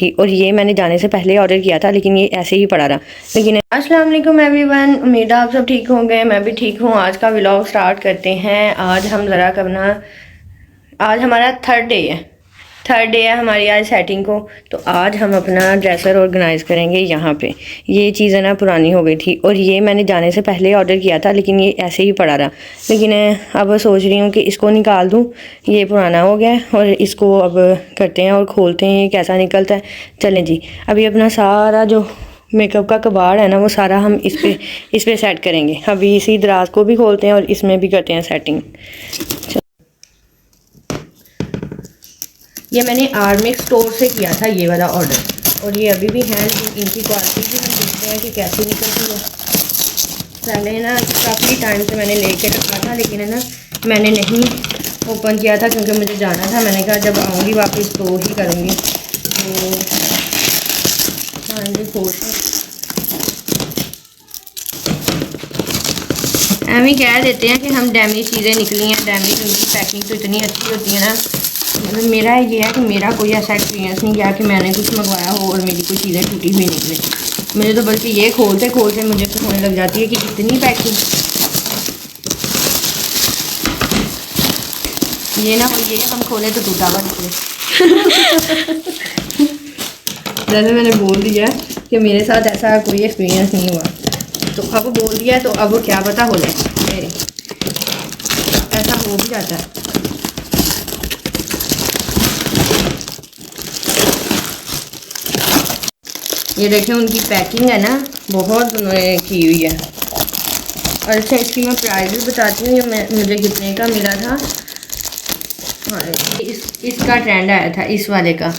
थी और ये मैंने जाने से पहले ऑर्डर किया था, लेकिन ये ऐसे ही पड़ा रहा। लेकिन अस्सलाम वालेकुम एवरीवन, उम्मीद है आप सब ठीक होंगे। मैं भी ठीक हूँ। आज का व्लॉग स्टार्ट करते हैं। आज हम ज़रा करना, आज हमारा थर्ड डे है हमारी आज सेटिंग को। तो आज हम अपना ड्रेसर ऑर्गेनाइज़ करेंगे। यहाँ पे ये चीज़ें ना पुरानी हो गई थी और ये मैंने जाने से पहले ऑर्डर किया था, लेकिन ये ऐसे ही पड़ा रहा। लेकिन अब सोच रही हूँ कि इसको निकाल दूँ, ये पुराना हो गया है, और इसको अब करते हैं और खोलते हैं ये कैसा निकलता है। चलें जी, अभी अपना सारा जो मेकअप का कबाड़ है ना, वो सारा हम इस पे सेट करेंगे। अभी इसी दराज को भी खोलते हैं और इसमें भी करते हैं सेटिंग। ये मैंने आर्मिक स्टोर से किया था ये वाला ऑर्डर, और ये अभी भी है, लेकिन इनकी क्वालिटी भी हम देखते हैं कि कैसी निकलती है। पहले ना काफ़ी टाइम से मैंने लेके रखा था, लेकिन है ना मैंने नहीं ओपन किया था क्योंकि मुझे जाना था। मैंने कहा जब आऊँगी वापस तो ही करूँगी। तो फाइनली खोलते ऐਵੇਂ कह देते हैं कि हम डैमेज चीज़ें निकली हैं। डैमेज उनकी पैकिंग तो इतनी अच्छी होती है ना। मतलब मेरा ये है कि मेरा कोई ऐसा एक्सपीरियंस नहीं गया कि मैंने कुछ मंगवाया हो और मेरी कोई चीज़ें टूटी हुई निकले। मुझे तो बल्कि ये खोलते खोलते मुझे तो होने लग जाती है कि इतनी पैकिंग, ये ना हो ये हम खोले तो टूटा हुआ निकले। जैसे मैंने बोल दिया कि मेरे साथ ऐसा कोई एक्सपीरियंस नहीं हुआ, तो अब बोल दिया तो अब क्या पता हो जाए, ऐसा हो भी जाता है। ये देखें उनकी पैकिंग है ना, बहुत उन्होंने की हुई है। और अच्छा, इसकी मैं प्राइस बताती हूँ, ये मुझे कितने का मिला था। हाँ, इसका ट्रेंड आया था इस वाले का।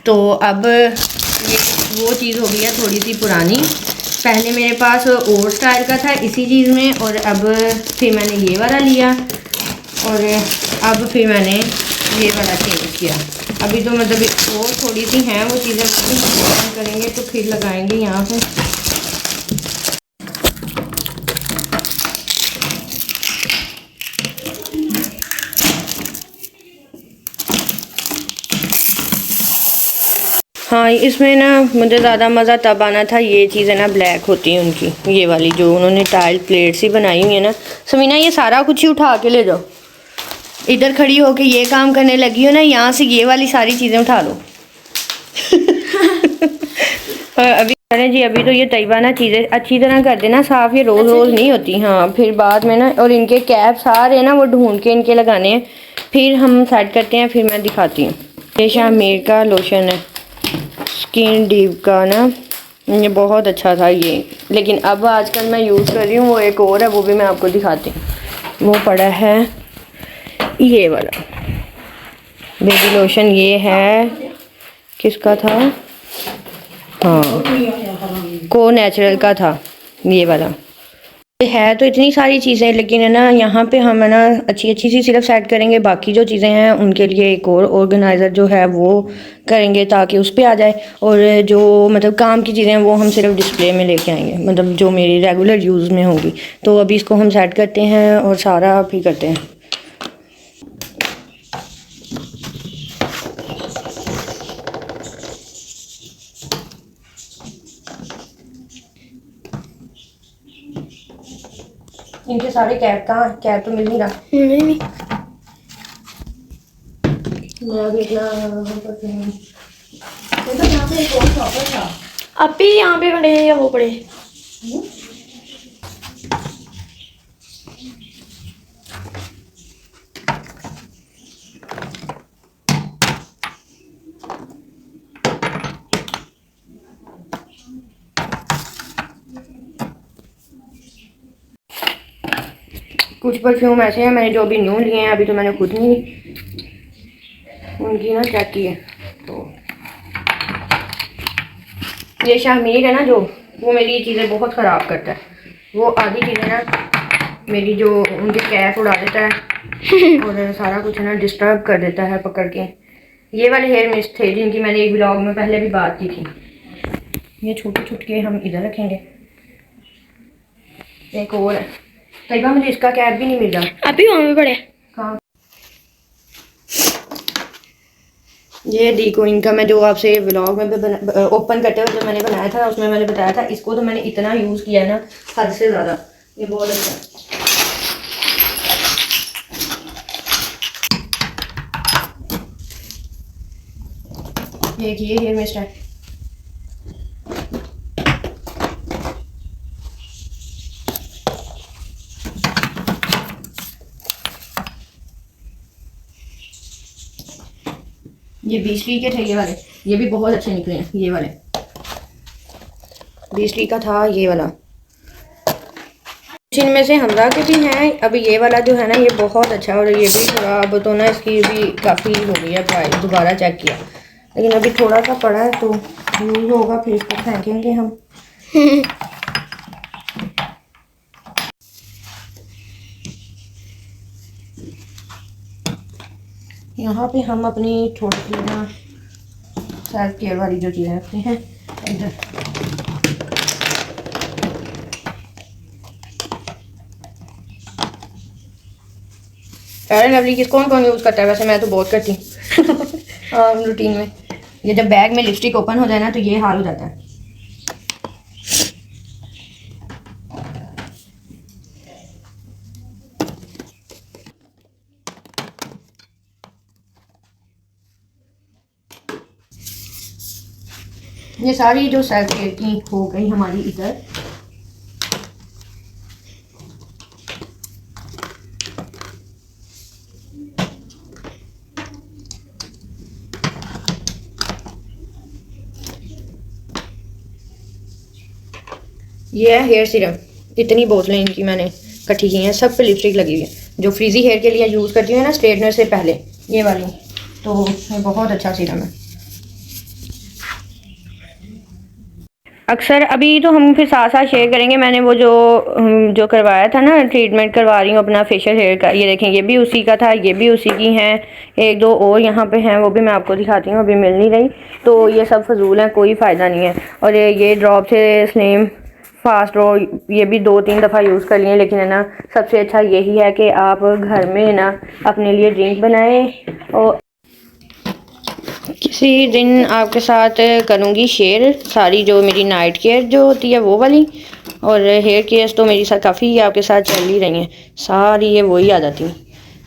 तो अब ये वो चीज़ हो गई है थोड़ी सी पुरानी। पहले मेरे पास ओल्ड स्टाइल का था इसी चीज़ में, और अब फिर मैंने ये वाला लिया, और अब फिर मैंने ये वाला चेंज किया। अभी तो मतलब और थोड़ी सी हैं वो चीज़ें, ओपन करेंगे तो फिर लगाएंगे यहाँ पे। हाँ, इसमें ना मुझे ज़्यादा मज़ा तब आना था, ये चीज़ें ना ब्लैक होती हैं उनकी, ये वाली जो उन्होंने टाइल प्लेट्स ही बनाई हुई है ना। समीना ये सारा कुछ ही उठा के ले जाओ, इधर खड़ी होके ये काम करने लगी हो ना, यहाँ से ये वाली सारी चीज़ें उठा लो। अभी करें जी, अभी तो ये तैयबा ना चीज़ें अच्छी तरह कर देना साफ़, ये रोज़ रोज़ नहीं होती। हाँ, फिर बाद में ना, और इनके कैप सारे ना वो ढूंढ के इनके लगाने हैं, फिर हम सेट करते हैं, फिर मैं दिखाती हूँ। ये शामीर का लोशन है, स्किन डीप का ना, ये बहुत अच्छा था ये, लेकिन अब आजकल मैं यूज़ कर रही हूँ वो एक और है, वो भी मैं आपको दिखाती हूँ। वो पड़ा है ये वाला बेबी लोशन, ये है किसका था, हाँ को नेचुरल का था ये वाला। है तो इतनी सारी चीज़ें, लेकिन है ना यहाँ पे हम है ना अच्छी अच्छी सी सिर्फ सेट करेंगे, बाकी जो चीज़ें हैं उनके लिए एक और ऑर्गेनाइज़र जो है वो करेंगे ताकि उस पे आ जाए। और जो मतलब काम की चीज़ें हैं वो हम सिर्फ डिस्प्ले में लेके आएंगे, मतलब जो मेरी रेगुलर यूज़ में होंगी। तो अभी इसको हम सेट करते हैं और सारा फिर करते हैं। इनके सारे कैप कहाँ, कैप तो मिल नहीं रहा। नहीं मैं अभी इतना तो यहाँ पे एक और शॉपर था, अब भी यहाँ पे पड़े या वो पड़े। कुछ परफ्यूम ऐसे हैं मैंने जो अभी न्यू लिए हैं, अभी तो मैंने खुद नहीं उनकी ना चेक की है। तो ये शामीर है ना जो, वो मेरी चीज़ें बहुत ख़राब करता है। वो आधी चीज़ें ना मेरी जो उनके कैप उड़ा देता है और सारा कुछ है ना डिस्टर्ब कर देता है पकड़ के। ये वाले हेयर मिस्ट थे जिनकी मैंने एक व्लॉग में पहले भी बात की थी। ये छोटे छुटके हम इधर रखेंगे। एक और है तैयबा, मुझे इसका कैप भी नहीं मिल रहा, अभी वहाँ पे पड़े कहाँ। ये देखो इनका, मैं जो आपसे व्लॉग में ओपन करते हुए जो मैंने बनाया था उसमें मैंने बताया था, इसको तो मैंने इतना यूज़ किया है ना हद से ज़्यादा। ये बहुत अच्छा है। ये हेयर मिस्ट है। ये 20 के थे ये वाले, ये भी बहुत अच्छे निकले हैं। ये वाले 20 का था ये वाला। इनमें से हमरा के भी हैं। अभी ये वाला जो है ना ये बहुत अच्छा है, और ये भी थोड़ा अब तो ना इसकी भी काफ़ी हो गई है प्राइस, दोबारा चेक किया लेकिन अभी थोड़ा सा पड़ा है तो यूज़ होगा, फिर इसको फेंकेंगे हम। यहाँ पे हम अपनी थोड़ी सी ना सेल्फ केयर वाली जो चीज़ें रखते हैं इधर। फेयर लवली किस कौन कौन यूज़ करता है? वैसे मैं तो बहुत करती हूँ रूटीन में। ये जब बैग में लिपस्टिक ओपन हो जाए ना तो ये हाल हो जाता है। ये सारी जो सेल्फ केयर की हो गई हमारी इधर। ये है हेयर सीरम, इतनी बोतलें इनकी मैंने इकट्ठी की हैं, सब पे लिपस्टिक लगी हुई है। जो फ्रीजी हेयर के लिए यूज़ करती हूँ ना स्ट्रेटनर से पहले, ये वाली, तो ये बहुत अच्छा सीरम है। अक्सर अभी तो हम फिर साथ साथ शेयर करेंगे। मैंने वो जो करवाया था ना, ट्रीटमेंट करवा रही हूँ अपना फेशियल हेयर का, ये देखें ये भी उसी का था, ये भी उसी की हैं। एक दो और यहाँ पे हैं, वो भी मैं आपको दिखाती हूँ, अभी मिल नहीं रही। तो ये सब फजूल हैं, कोई फ़ायदा नहीं है। और ये ड्रॉप से स्लिम फास्ट रो, ये भी 2-3 दफ़ा यूज़ कर लिए, लेकिन है ना सबसे अच्छा यही है कि आप घर में ना अपने लिए ड्रिंक बनाएं। और किसी दिन आपके साथ करूँगी शेयर सारी जो मेरी नाइट केयर जो होती है वो वाली, और हेयर केयर्स तो मेरी साथ काफ़ी आपके साथ चल ही रही हैं, सारी ये वही आ जाती हैं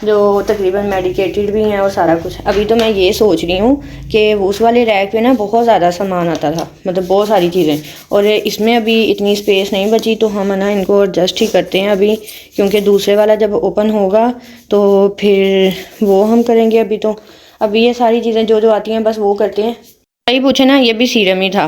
जो तकरीबन मेडिकेटेड भी हैं और सारा कुछ। अभी तो मैं ये सोच रही हूँ कि वो उस वाले रैक पे ना बहुत ज़्यादा सामान आता था, मतलब बहुत सारी चीज़ें, और इसमें अभी इतनी स्पेस नहीं बची, तो हम ना इनको एडजस्ट ही करते हैं अभी, क्योंकि दूसरे वाला जब ओपन होगा तो फिर वो हम करेंगे। अभी ये सारी चीज़ें जो आती हैं बस वो करते हैं। सही पूछे ना, ये भी सीरम ही था।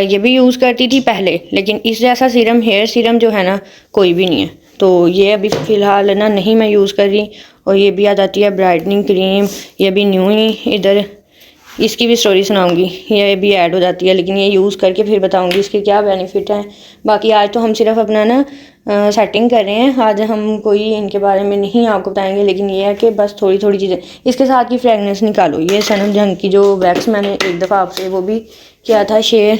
ये भी यूज़ करती थी पहले, लेकिन इस जैसा सीरम, हेयर सीरम जो है ना कोई भी नहीं है। तो ये अभी फ़िलहाल ना नहीं मैं यूज़ कर रही। और ये भी आ जाती है ब्राइटनिंग क्रीम, ये भी न्यू ही इधर, इसकी भी स्टोरी सुनाऊंगी, ये भी ऐड हो जाती है, लेकिन ये यूज़ करके फिर बताऊंगी इसके क्या बेनिफिट हैं। बाकी आज तो हम सिर्फ अपना ना सेटिंग कर रहे हैं, आज हम कोई इनके बारे में नहीं आपको बताएंगे, लेकिन ये है कि बस थोड़ी थोड़ी चीज़ें। इसके साथ की फ्रेगनेंस निकालो, ये सनम जंग की जो वैक्स मैंने एक दफ़ा आपसे वो भी किया था शेयर।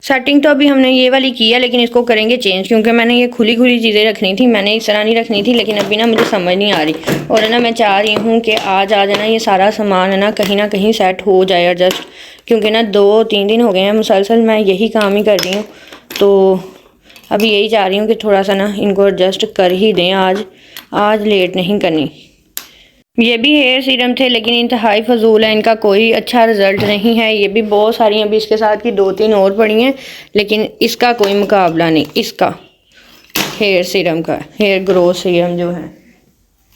सेटिंग तो अभी हमने ये वाली की है, लेकिन इसको करेंगे चेंज, क्योंकि मैंने ये खुली खुली चीज़ें रखनी थी, मैंने इस तरह नहीं रखनी थी, लेकिन अभी ना मुझे समझ नहीं आ रही। और है ना मैं चाह रही हूँ कि आज है ना ये सारा सामान है ना कहीं सेट हो जाए एडजस्ट, क्योंकि ना 2-3 दिन हो गए हैं मुसलसल मैं यही काम ही कर रही हूँ। तो अभी यही चाह रही हूँ कि थोड़ा सा ना इनको एडजस्ट कर ही दें, आज लेट नहीं करनी। ये भी हेयर सीरम थे, लेकिन इंतहाई फजूल है, इनका कोई अच्छा रिज़ल्ट नहीं है। ये भी बहुत सारी अभी इसके साथ की 2-3 और पड़ी हैं, लेकिन इसका कोई मुकाबला नहीं, इसका हेयर सीरम का, हेयर ग्रोथ सीरम जो है,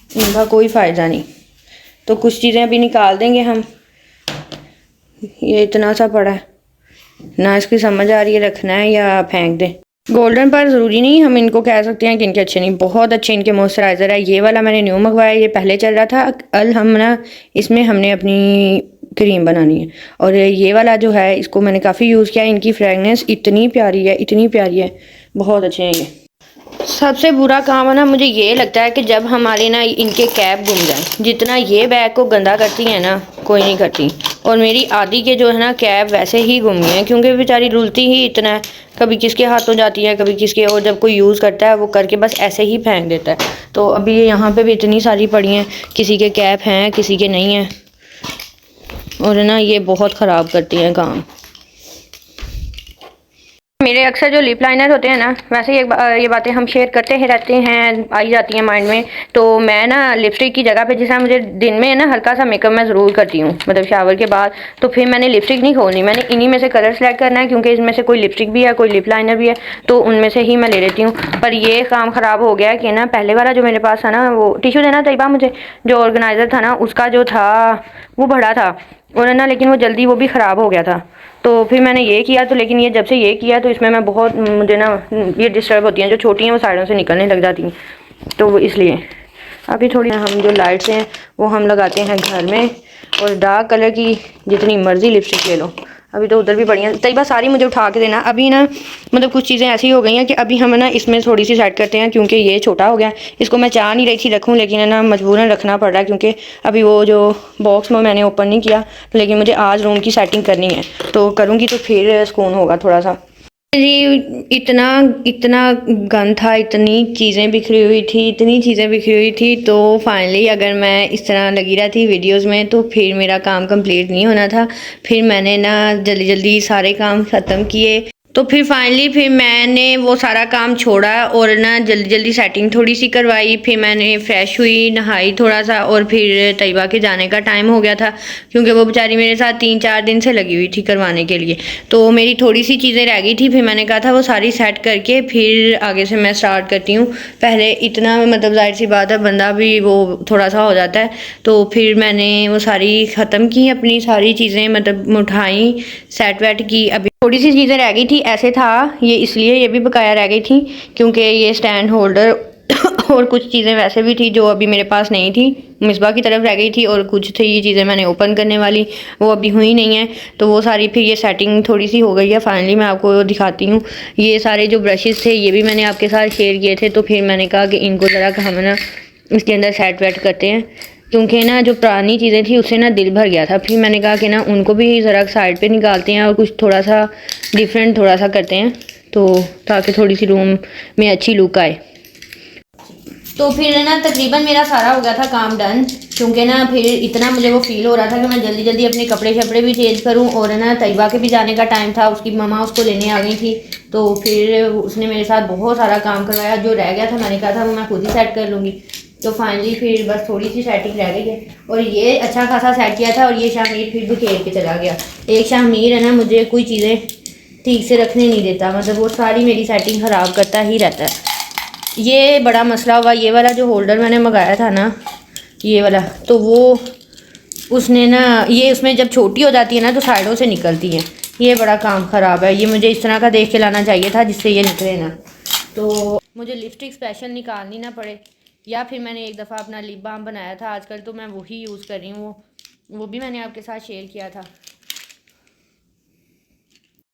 इनका कोई फ़ायदा नहीं। तो कुछ चीज़ें अभी निकाल देंगे हम। ये इतना सा पड़ा है ना, इसकी समझ आ रही है रखना है या फेंक दें। गोल्डन पर ज़रूरी नहीं हम इनको कह सकते हैं कि इनके अच्छे नहीं, बहुत अच्छे इनके मॉइस्चराइज़र है। ये वाला मैंने न्यू मंगवाया, ये पहले चल रहा था। कल हम ना इसमें हमने अपनी क्रीम बनानी है, और ये वाला जो है इसको मैंने काफ़ी यूज़ किया। इनकी फ्रेगनेंस इतनी प्यारी है, इतनी प्यारी है, बहुत अच्छे हैं ये। सबसे बुरा काम है ना मुझे ये लगता है कि जब हमारे ना इनके कैप गुम जाए, जितना ये बैग को गंदा करती है ना कोई नहीं करती। और मेरी आदि के जो है ना कैप वैसे ही गुम गए हैं, क्योंकि बेचारी रुलती ही इतना है, कभी किसके हाथों जाती है कभी किसके, और जब कोई यूज़ करता है वो करके बस ऐसे ही फेंक देता है। तो अभी यहाँ पे भी इतनी सारी पड़ी हैं, किसी के कैप हैं किसी के नहीं हैं। और ना ये बहुत ख़राब करती हैं काम। मेरे अक्सर जो लिप लाइनर होते हैं ना, वैसे ये बातें हम शेयर करते ही रहते हैं, आई जाती हैं माइंड में। तो मैं ना लिपस्टिक की जगह पे, जैसा मुझे दिन में ना हल्का सा मेकअप मैं ज़रूर करती हूँ, मतलब शावर के बाद, तो फिर मैंने लिपस्टिक नहीं खोलनी, मैंने इन्हीं में से कलर सेलेक्ट करना है, क्योंकि इसमें से कोई लिपस्टिक भी है, कोई लिप लाइनर भी है, तो उनमें से ही मैं ले लेती हूँ। पर ये काम ख़राब हो गया कि ना, पहले वाला जो मेरे पास था ना, वो टिशू देना तैयबा, मुझे जो ऑर्गेनाइज़र था ना, उसका जो था वो बड़ा था, और ना लेकिन वो जल्दी वो भी ख़राब हो गया था। तो फिर मैंने ये किया, तो लेकिन ये जब से ये किया तो इसमें मैं बहुत, मुझे ना ये डिस्टर्ब होती हैं, जो छोटी हैं वो साइडों से निकलने लग जाती हैं, तो वो इसलिए अभी थोड़ी हम जो लाइट्स हैं वो हम लगाते हैं घर में। और डार्क कलर की जितनी मर्ज़ी लिपस्टिक ले लो, अभी तो उधर भी पड़ी हैं तैयबा, सारी मुझे उठा के देना। अभी ना मतलब कुछ चीज़ें ऐसी हो गई हैं कि अभी हम ना इसमें थोड़ी सी सेट करते हैं, क्योंकि ये छोटा हो गया। इसको मैं चाह नहीं रही थी रखूं, लेकिन है ना मजबूरन रखना पड़ रहा है, क्योंकि अभी वो जो बॉक्स में मैंने ओपन नहीं किया, लेकिन मुझे आज रूम की सेटिंग करनी है, तो करूँगी तो फिर सुकून होगा थोड़ा सा। जी, इतना इतना गंद था, इतनी चीज़ें बिखरी हुई थी, इतनी चीज़ें बिखरी हुई थी, तो फाइनली अगर मैं इस तरह लगी रहती वीडियोस में तो फिर मेरा काम कंप्लीट नहीं होना था। फिर मैंने ना जल्दी जल्दी सारे काम ख़त्म किए, तो फिर फाइनली फिर मैंने वो सारा काम छोड़ा और ना जल्दी जल्दी सेटिंग थोड़ी सी करवाई। फिर मैंने फ़्रेश हुई, नहाई थोड़ा सा, और फिर तैयबा के जाने का टाइम हो गया था, क्योंकि वो बेचारी मेरे साथ 3-4 दिन से लगी हुई थी करवाने के लिए। तो मेरी थोड़ी सी चीज़ें रह गई थी, फिर मैंने कहा था वो सारी सेट करके फिर आगे से मैं स्टार्ट करती हूँ। पहले इतना मतलब जाहिर सी बात है, बंदा भी वो थोड़ा सा हो जाता है, तो फिर मैंने वो सारी ख़त्म की, अपनी सारी चीज़ें मतलब उठाई, सेट वेट की। अभी थोड़ी सी चीज़ें रह गई थी, ऐसे था ये, इसलिए ये भी बकाया रह गई थी, क्योंकि ये स्टैंड होल्डर और कुछ चीज़ें वैसे भी थी जो अभी मेरे पास नहीं थी, मिसबा की तरफ रह गई थी, और कुछ थी ये चीज़ें मैंने ओपन करने वाली, वो अभी हुई नहीं है, तो वो सारी फिर ये सेटिंग थोड़ी सी हो गई है। फाइनली मैं आपको दिखाती हूँ। ये सारे जो ब्रशेज़ थे ये भी मैंने आपके साथ शेयर किए थे, तो फिर मैंने कहा कि इनको ज़रा हम ना इसके अंदर सेट वेट करते हैं, क्योंकि ना जो पुरानी चीज़ें थी उससे ना दिल भर गया था। फिर मैंने कहा कि ना उनको भी ज़रा साइड पे निकालते हैं और कुछ थोड़ा सा डिफरेंट थोड़ा सा करते हैं, तो ताकि थोड़ी सी रूम में अच्छी लुक आए। तो फिर ना तकरीबन मेरा सारा हो गया था काम डन, क्योंकि ना फिर इतना मुझे वो फील हो रहा था कि मैं जल्दी जल्दी अपने कपड़े शपड़े भी चेंज करूं, और ना तैयबा के भी जाने का टाइम था, उसकी ममा उसको लेने आ गई थी, तो फिर उसने मेरे साथ बहुत सारा काम करवाया। जो रह गया था मैंने कहा था वो मैं खुद ही सेट कर लूँगी, तो फाइनली फिर बस थोड़ी सी सेटिंग रह गई है, और ये अच्छा खासा सेट किया था। और ये शामिर फिर भी खेल के चला गया। एक शामिर है ना, मुझे कोई चीज़ें ठीक से रखने नहीं देता, मतलब वो सारी मेरी सेटिंग ख़राब करता ही रहता है। ये बड़ा मसला हुआ। ये वाला जो होल्डर मैंने मंगाया था ना, ये वाला, तो वो उसने ना, ये उसमें जब छोटी हो जाती है ना तो साइडों से निकलती है, ये बड़ा काम ख़राब है। ये मुझे इस तरह का देख के लाना चाहिए था जिससे ये निकले ना, तो मुझे लिपस्टिक स्पेशल निकालनी ना पड़े। या फिर मैंने एक दफ़ा अपना लिप बाम बनाया था आजकल, तो मैं वही यूज़ कर रही हूँ, वो भी मैंने आपके साथ शेयर किया था।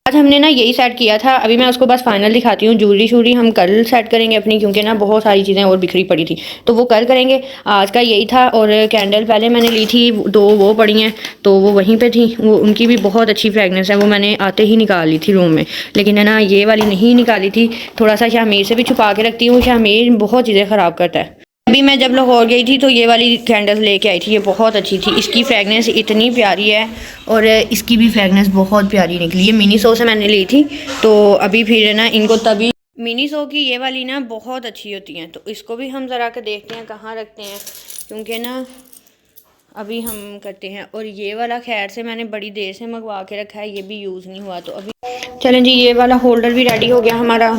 आज हमने ना यही सेट किया था, अभी मैं उसको बस फाइनल दिखाती हूँ। ज्वेलरी शूरी हम कल सेट करेंगे अपनी, क्योंकि ना बहुत सारी चीज़ें और बिखरी पड़ी थी, तो वो कल करेंगे। आज का यही था। और कैंडल पहले मैंने ली थी 2, वो पड़ी हैं, तो वो वहीं पे थी, वो उनकी भी बहुत अच्छी फ्रेगनेंस है, वो मैंने आते ही निकाल ली थी रूम में, लेकिन है ना ये वाली नहीं निकाली थी। थोड़ा सा शामीर से भी छुपा के रखती हूँ, शामीर बहुत चीज़ें ख़राब करता है। अभी मैं जब लाहौर गई थी तो ये वाली कैंडल्स लेके आई थी, ये बहुत अच्छी थी, इसकी फ्रेगनेंस इतनी प्यारी है, और इसकी भी फ्रेगनेंस बहुत प्यारी निकली। ये मिनीसो से मैंने ली थी, तो अभी फिर ना इनको तभी मिनीसो की ये वाली ना बहुत अच्छी होती हैं, तो इसको भी हम ज़रा के देखते हैं कहाँ रखते हैं, क्योंकि ना अभी हम करते हैं। और ये वाला खैर से मैंने बड़ी देर से मंगवा के रखा है, ये भी यूज़ नहीं हुआ, तो अभी चलें जी। ये वाला होल्डर भी रेडी हो गया हमारा,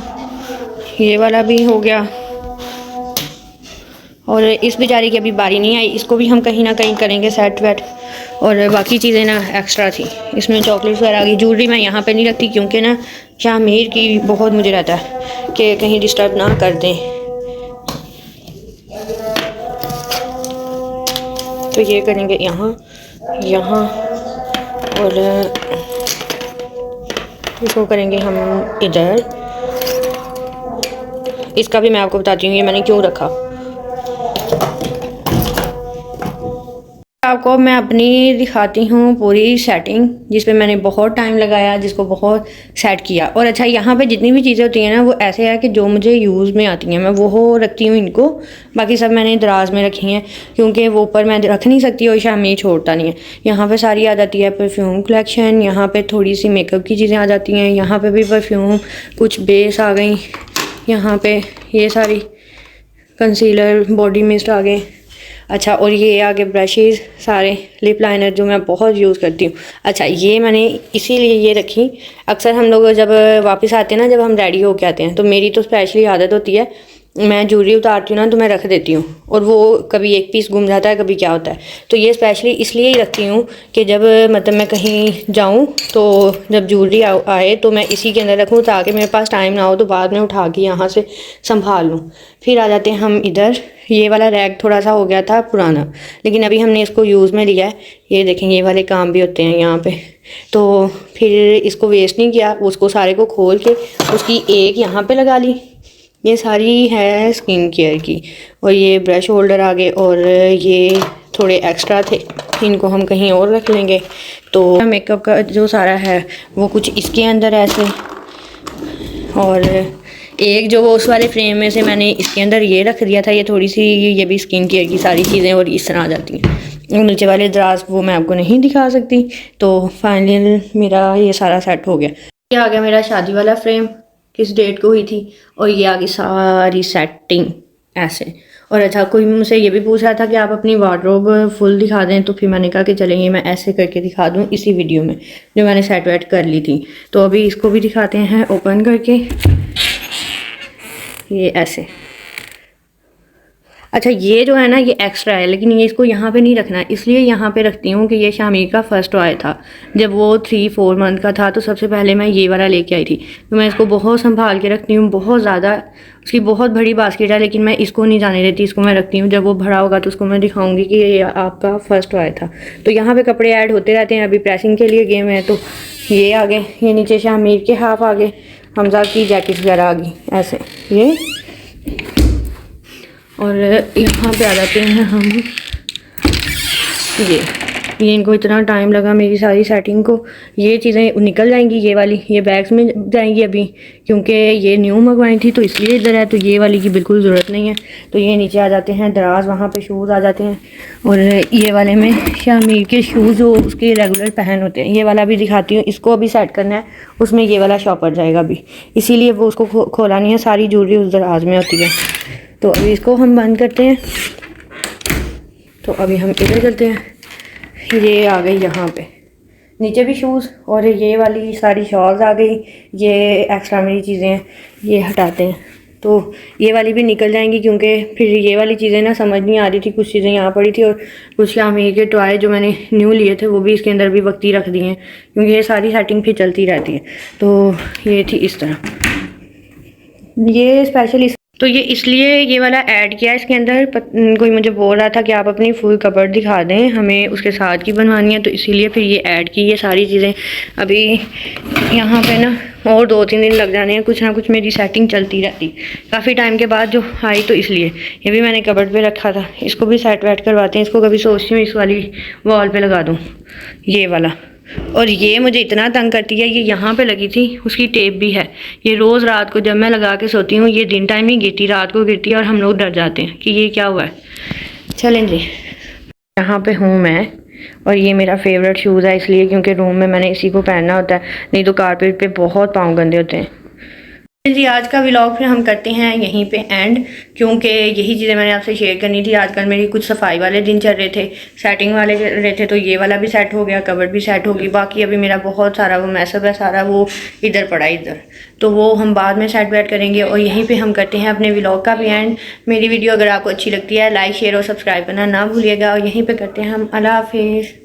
ये वाला भी हो गया, और इस बेचारी की अभी बारी नहीं आई, इसको भी हम कहीं ना कहीं करेंगे सेट वेट। और बाकी चीज़ें ना एक्स्ट्रा थी, इसमें चॉकलेट्स वगैरह आ गई। ज्वेलरी मैं यहाँ पे नहीं रखती, क्योंकि ना शामीर की बहुत मुझे रहता है कि कहीं डिस्टर्ब ना कर दें, तो ये करेंगे यहाँ यहाँ, और इसको करेंगे हम इधर। इसका भी मैं आपको बताती हूँ ये मैंने क्यों रखा। आपको मैं अपनी दिखाती हूँ पूरी सेटिंग, जिस पे मैंने बहुत टाइम लगाया, जिसको बहुत सेट किया। और अच्छा, यहाँ पे जितनी भी चीज़ें होती हैं ना वो ऐसे है कि जो मुझे यूज़ में आती हैं मैं वो रखती हूँ इनको, बाकी सब मैंने दराज में रखी हैं क्योंकि वो ऊपर मैं रख नहीं सकती और शामी छोड़ता नहीं है। यहाँ पे सारी आ जाती है परफ्यूम कलेक्शन, यहाँ पे थोड़ी सी मेकअप की चीज़ें आ जाती हैं, यहाँ पे भी परफ्यूम, कुछ बेस आ गई, यहाँ पे ये सारी कंसीलर, बॉडी मिस्ट आ गए। अच्छा, और ये आगे ब्रशेज़ सारे, लिप लाइनर जो मैं बहुत यूज़ करती हूँ। अच्छा, ये मैंने इसीलिए ये रखी, अक्सर हम लोग जब वापस आते हैं ना, जब हम रेडी होके आते हैं तो मेरी तो स्पेशली आदत होती है, मैं ज्वेलरी उतारती हूँ ना तो मैं रख देती हूँ, और वो कभी एक पीस गुम जाता है, कभी क्या होता है। तो ये स्पेशली इसलिए ही रखती हूँ कि जब मतलब मैं कहीं जाऊँ तो जब ज्वेलरी आए तो मैं इसी के अंदर रखूँ, ताकि मेरे पास टाइम ना हो तो बाद में उठा के यहाँ से संभाल लूँ। फिर आ जाते हैं हम इधर। ये वाला रैक थोड़ा सा हो गया था पुराना, लेकिन अभी हमने इसको यूज़ में लिया है। ये देखें, ये वाले काम भी होते हैं यहाँ पे, तो फिर इसको वेस्ट नहीं किया, उसको सारे को खोल के उसकी एक यहाँ पे लगा ली। ये सारी है स्किन केयर की। और ये ब्रश होल्डर आ गए, और ये थोड़े एक्स्ट्रा थे, इनको हम कहीं और रख लेंगे। तो मेकअप का जो सारा है वो कुछ इसके अंदर ऐसे, और एक जो वो उस वाले फ्रेम में से मैंने इसके अंदर ये रख दिया था, ये थोड़ी सी, ये भी स्किन केयर की सारी चीज़ें और इस तरह आ जाती हैं। नीचे वाले दराज वो मैं आपको नहीं दिखा सकती। तो फाइनल मेरा ये सारा सेट हो गया। ये आ गया मेरा शादी वाला फ्रेम, किस डेट को हुई थी, और ये आ गई सारी सेटिंग ऐसे। और अच्छा, कोई मुझसे ये भी पूछ रहा था कि आप अपनी वार्डरोब फुल दिखा दें, तो फिर मैंने कहा कि चलेंगे मैं ऐसे करके दिखा दूं इसी वीडियो में जो मैंने सेट वेट कर ली थी। तो अभी इसको भी दिखाते हैं ओपन करके, ये ऐसे। अच्छा, ये जो है ना ये एक्स्ट्रा है, लेकिन ये इसको यहाँ पे नहीं रखना, इसलिए यहाँ पे रखती हूँ कि ये शामिर का फर्स्ट टॉय था। जब वो 3-4 मंथ का था तो सबसे पहले मैं ये वाला लेके आई थी, तो मैं इसको बहुत संभाल के रखती हूँ, बहुत ज़्यादा। उसकी बहुत बड़ी बास्केट है, लेकिन मैं इसको नहीं जाने देती, इसको मैं रखती हूँ। जब वो भरा होगा तो उसको मैं दिखाऊँगी कि ये आपका फर्स्ट टॉय था। तो यहाँ पर कपड़े ऐड होते रहते हैं। अभी प्रेसिंग के लिए गेम है, तो ये आ गए, ये नीचे शामिर के हाफ आ गए, हमजा की जैकेट वगैरह आ गई ऐसे ये। और यहाँ पे आ जाते हैं हम, ये इनको इतना टाइम लगा मेरी सारी सेटिंग को। ये चीज़ें निकल जाएंगी, ये वाली ये बैग्स में जाएंगी अभी, क्योंकि ये न्यू मंगवाई थी तो इसलिए इधर है, तो ये वाली की बिल्कुल ज़रूरत नहीं है। तो ये नीचे आ जाते हैं दराज, वहाँ पे शूज़ आ जाते हैं। और ये वाले में शामिर के शूज़ जो उसके रेगुलर पहन होते हैं, ये वाला भी दिखाती हूँ। इसको अभी सेट करना है, उसमें ये वाला शॉपर जाएगा अभी, इसीलिए वो उसको खोला नहीं है, सारी ज्वेलरी उस दराज में होती है। तो अभी इसको हम बंद करते हैं। तो अभी हम इधर चलते हैं। ये आ गई यहाँ पे नीचे भी शूज़, और ये वाली सारी शॉल्स आ गई। ये एक्स्ट्रा मेरी चीज़ें हैं, ये हटाते हैं। तो ये वाली भी निकल जाएंगी, क्योंकि फिर ये वाली चीज़ें ना समझ नहीं आ रही थी। कुछ चीज़ें यहाँ पड़ी थी, और कुछ शामिर के टॉय जो मैंने न्यू लिए थे वो भी इसके अंदर भी वक्ती रख दिए हैं, क्योंकि ये सारी सेटिंग फिर चलती रहती है। तो ये थी इस तरह, ये स्पेशली। तो ये इसलिए ये वाला ऐड किया इसके अंदर। कोई मुझे बोल रहा था कि आप अपनी फुल कपड़ दिखा दें, हमें उसके साथ की बनवानी है, तो इसीलिए फिर ये ऐड की ये सारी चीज़ें। अभी यहाँ पे ना और 2-3 दिन लग जाने हैं, कुछ ना कुछ मेरी सेटिंग चलती रहती काफ़ी टाइम के बाद जो आई, तो इसलिए ये भी मैंने कबर्ड पे रखा था। इसको भी सेट वेट करवाते हैं। इसको कभी सोचती हूँ इस वाली वॉल पे लगा दूँ, ये वाला। और ये मुझे इतना तंग करती है, ये यहाँ पे लगी थी, उसकी टेप भी है। ये रोज़ रात को जब मैं लगा के सोती हूँ, ये दिन टाइम ही गिरती, रात को गिरती है, और हम लोग डर जाते हैं कि ये क्या हुआ है। चलें जी, यहाँ पे हूँ मैं, और ये मेरा फेवरेट शूज़ है इसलिए क्योंकि रूम में मैंने इसी को पहनना होता है, नहीं तो कारपेट पे बहुत पाँव गंदे होते हैं। जी, आज का व्लॉग फिर हम करते हैं यहीं पे एंड, क्योंकि यही चीज़ें मैंने आपसे शेयर करनी थी। आजकल मेरी कुछ सफाई वाले दिन चल रहे थे, सेटिंग वाले चल रहे थे, तो ये वाला भी सेट हो गया, कवर भी सेट होगी। बाकी अभी मेरा बहुत सारा वो मैसअप है, सारा वो इधर पड़ा इधर, तो वो हम बाद में सेट वेट करेंगे। और यहीं पर हम करते हैं अपने व्लॉग का भी एंड। मेरी वीडियो अगर आपको अच्छी लगती है, लाइक शेयर और सब्सक्राइब करना ना भूलिएगा। और यहीं पर करते हैं हम। अल्लाह हाफिज़।